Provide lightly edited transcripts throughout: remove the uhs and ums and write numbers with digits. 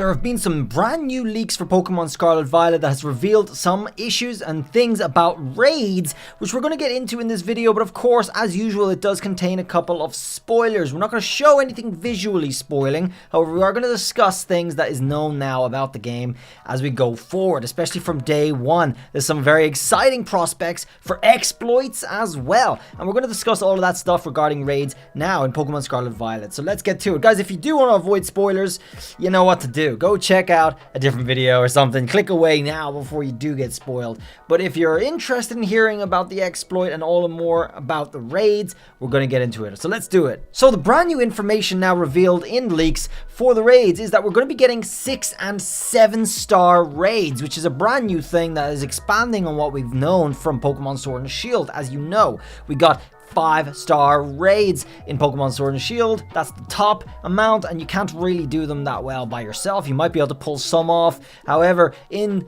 There have been some brand new leaks for Pokemon Scarlet Violet that has revealed some issues and things about raids, which we're going to get into in this video, but of course, as usual, it does contain a couple of spoilers. We're not going to show anything visually spoiling, however, we are going to discuss things that is known now about the game as we go forward, especially from day one. There's some very exciting prospects for exploits as well, and we're going to discuss all of that stuff regarding raids now in Pokemon Scarlet Violet. So let's get to it. Guys, if you do want to avoid spoilers, you know what to do. Go check out a different video or something. Click away now before you do get spoiled. But if you're interested in hearing about the exploit and all the more about the raids, we're going to get into it. So let's do it. So the brand new information now revealed in leaks for the raids is that we're going to be getting 6 and 7-star raids, which is a brand new thing that is expanding on what we've known from Pokemon Sword and Shield. As you know, we got 5-star raids in Pokemon Sword and Shield. That's the top amount, and you can't really do them that well by yourself. You might be able to pull some off. However, in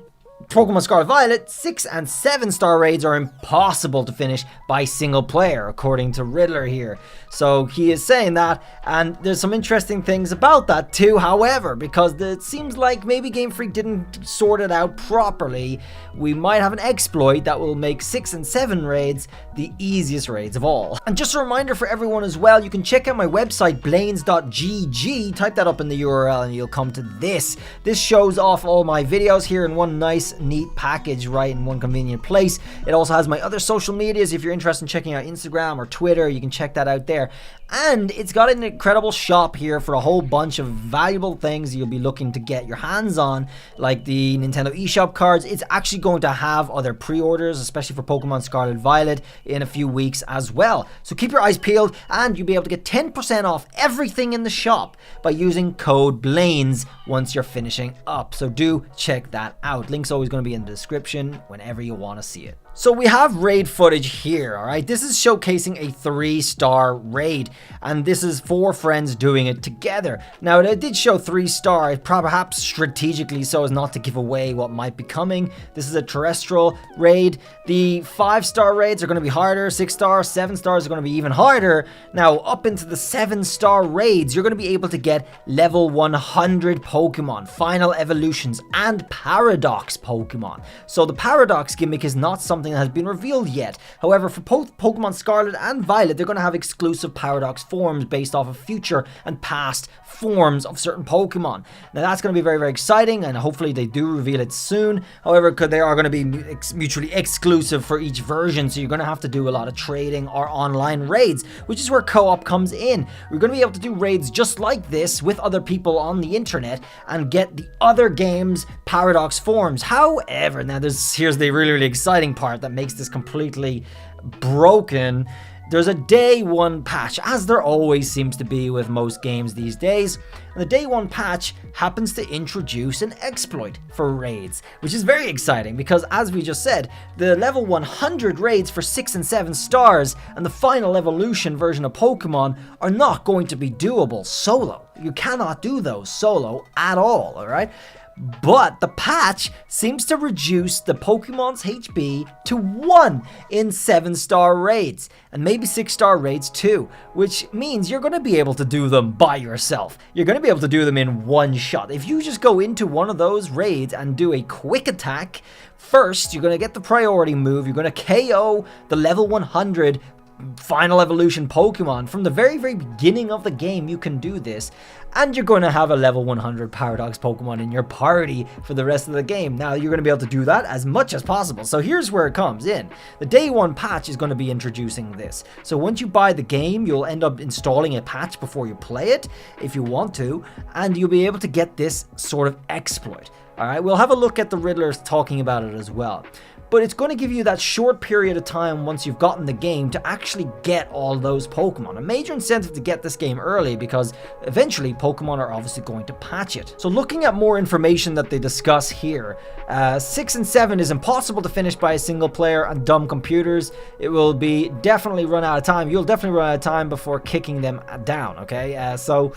Pokemon Scarlet Violet, 6 and 7-star raids are impossible to finish by single player, according to Riddler here. So he is saying that, and there's some interesting things about that too, however, because it seems like maybe Game Freak didn't sort it out properly. We might have an exploit that will make 6 and 7 raids the easiest raids of all. And just a reminder for everyone as well, you can check out my website, blaines.gg, type that up in the URL and you'll come to this. This shows off all my videos here in one nice neat package right in one convenient place. It also has my other social medias. If you're interested in checking out Instagram or Twitter, you can check that out there. And it's got an incredible shop here for a whole bunch of valuable things you'll be looking to get your hands on, like the Nintendo eShop cards. It's actually going to have other pre-orders, especially for Pokemon Scarlet Violet, in a few weeks as well. So keep your eyes peeled, and you'll be able to get 10% off everything in the shop by using code BLAINES once you're finishing up. So do check that out. Link's always going to be in the description whenever you want to see it. So we have raid footage here, alright? This is showcasing a 3-star raid, and this is 4 friends doing it together. Now, it did show 3-star, perhaps strategically so as not to give away what might be coming. This is a terrestrial raid. The 5-star raids are going to be harder, 6-star, 7 stars are going to be even harder. Now, up into the 7-star raids, you're going to be able to get level 100 Pokemon, final evolutions, and Paradox Pokemon. So the Paradox gimmick is not something that has been revealed yet. However, for both Pokemon Scarlet and Violet, they're going to have exclusive Paradox forms based off of future and past forms of certain Pokemon. Now that's going to be very, very exciting, and hopefully they do reveal it soon. However, they are going to be mutually exclusive for each version, so you're going to have to do a lot of trading or online raids, which is where co-op comes in. We're going to be able to do raids just like this with other people on the internet and get the other game's Paradox forms. However, now here's the really, really exciting part that makes this completely broken. There's a day 1 patch, as there always seems to be with most games these days. And the day 1 patch happens to introduce an exploit for raids, which is very exciting because, as we just said, the level 100 raids for 6 and 7 stars and the final evolution version of Pokemon are not going to be doable solo. You cannot do those solo at all, alright? But the patch seems to reduce the Pokemon's HP to 1 in 7-star raids, and maybe 6-star raids too, which means you're going to be able to do them by yourself. You're going to be able to do them in one shot. If you just go into one of those raids and do a quick attack, first you're going to get the priority move, you're going to KO the level 100 final evolution Pokemon. From the very, very beginning of the game, you can do this, and you're going to have a level 100 Paradox Pokemon in your party for the rest of the game. Now, you're going to be able to do that as much as possible. So here's where it comes in. The day 1 patch is going to be introducing this. So once you buy the game, you'll end up installing a patch before you play it, if you want to, and you'll be able to get this sort of exploit. Alright, we'll have a look at the Riddlers talking about it as well. But it's going to give you that short period of time once you've gotten the game to actually get all those Pokemon. A major incentive to get this game early because eventually Pokemon are obviously going to patch it. So looking at more information that they discuss here, 6 and 7 is impossible to finish by a single player on dumb computers. It will be definitely run out of time. You'll definitely run out of time before kicking them down, okay? So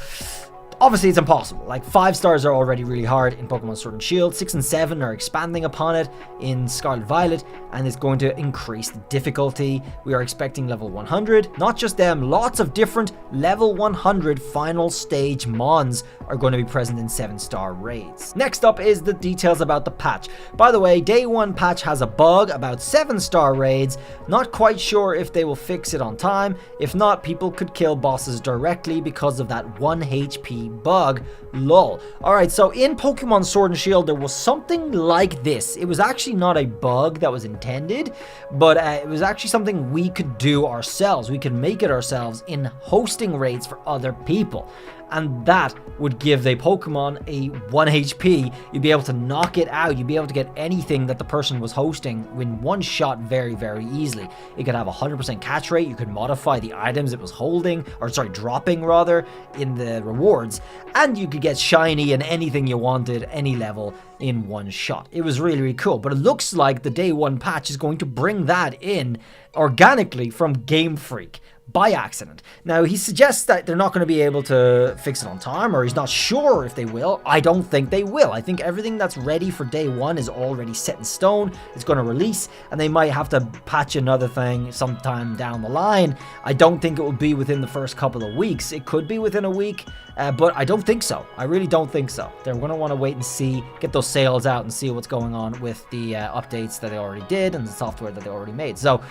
Obviously, it's impossible. Like, 5 stars are already really hard in Pokemon Sword and Shield. 6 and 7 are expanding upon it in Scarlet Violet, and it's going to increase the difficulty. We are expecting level 100. Not just them, lots of different level 100 final stage mons are going to be present in 7-star raids. Next up is the details about the patch. By the way, day 1 patch has a bug about 7-star raids. Not quite sure if they will fix it on time. If not, people could kill bosses directly because of that 1 HP bug. Lol. Alright, so in Pokemon Sword and Shield there was something like this. It was actually not a bug that was intended, but it was actually something we could do ourselves. We could make it ourselves in hosting raids for other people. And that would give the Pokemon a 1 HP. You'd be able to knock it out. You'd be able to get anything that the person was hosting in one shot very, very easily. It could have a 100% catch rate. You could modify the items it was holding, or sorry, dropping rather, in the rewards. And you could get shiny and anything you wanted, any level, in one shot. It was really, really cool. But it looks like the day 1 patch is going to bring that in organically from Game Freak. By accident. Now, he suggests that they're not going to be able to fix it on time, or he's not sure if they will. I don't think they will. I think everything that's ready for day 1 is already set in stone. It's going to release, and they might have to patch another thing sometime down the line. I don't think it will be within the first couple of weeks. It could be within a week, but I don't think so. I really don't think so. They're going to want to wait and see, get those sales out and see what's going on with the updates that they already did and the software that they already made. So,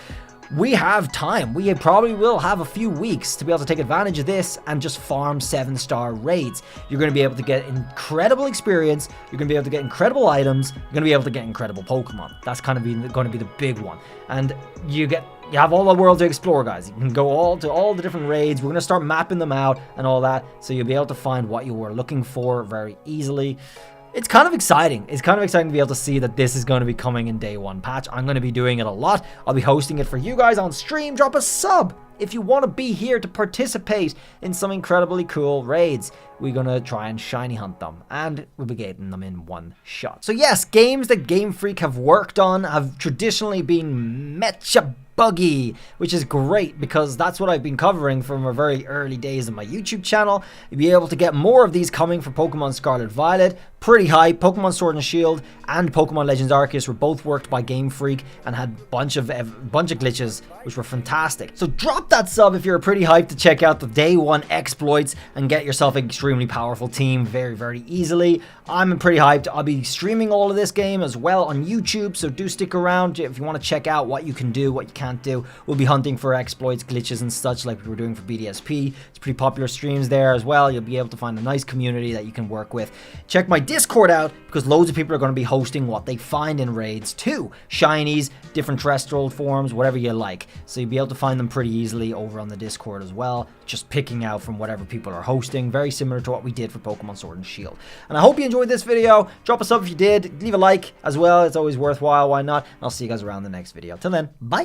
we have time. We probably will have a few weeks to be able to take advantage of this and just farm 7-star raids. You're going to be able to get incredible experience. You're going to be able to get incredible items. You're going to be able to get incredible Pokemon. That's kind of going to be the big one. And you have all the world to explore, guys. You can go to all the different raids. We're going to start mapping them out and all that. So you'll be able to find what you were looking for very easily. It's kind of exciting. It's kind of exciting to be able to see that this is going to be coming in day 1 patch. I'm going to be doing it a lot. I'll be hosting it for you guys on stream. Drop a sub if you want to be here to participate in some incredibly cool raids. We're going to try and shiny hunt them, and we'll be getting them in one shot. So yes, games that Game Freak have worked on have traditionally been mecha buggy, which is great because that's what I've been covering from a very early days of my YouTube channel. You'll be able to get more of these coming for Pokemon Scarlet Violet. Pretty hype. Pokemon Sword and Shield and Pokemon Legends Arceus were both worked by Game Freak and had a bunch of glitches which were fantastic. So drop that sub if you're pretty hyped to check out the day 1 exploits and get yourself an extremely powerful team very, very easily. I'm pretty hyped. I'll be streaming all of this game as well on YouTube, so do stick around if you want to check out what you can do, what you can't do. We'll be hunting for exploits, glitches and such like we were doing for BDSP. It's pretty popular streams there as well. You'll be able to find a nice community that you can work with. Check my Discord out because loads of people are going to be hosting what they find in raids too. Shinies, different terrestrial forms, whatever you like. So you'll be able to find them pretty easily over on the Discord as well. Just picking out from whatever people are hosting. Very similar to what we did for Pokemon Sword and Shield. And I hope you enjoyed this video. Drop a sub if you did. Leave a like as well. It's always worthwhile. Why not? And I'll see you guys around the next video. Till then, bye.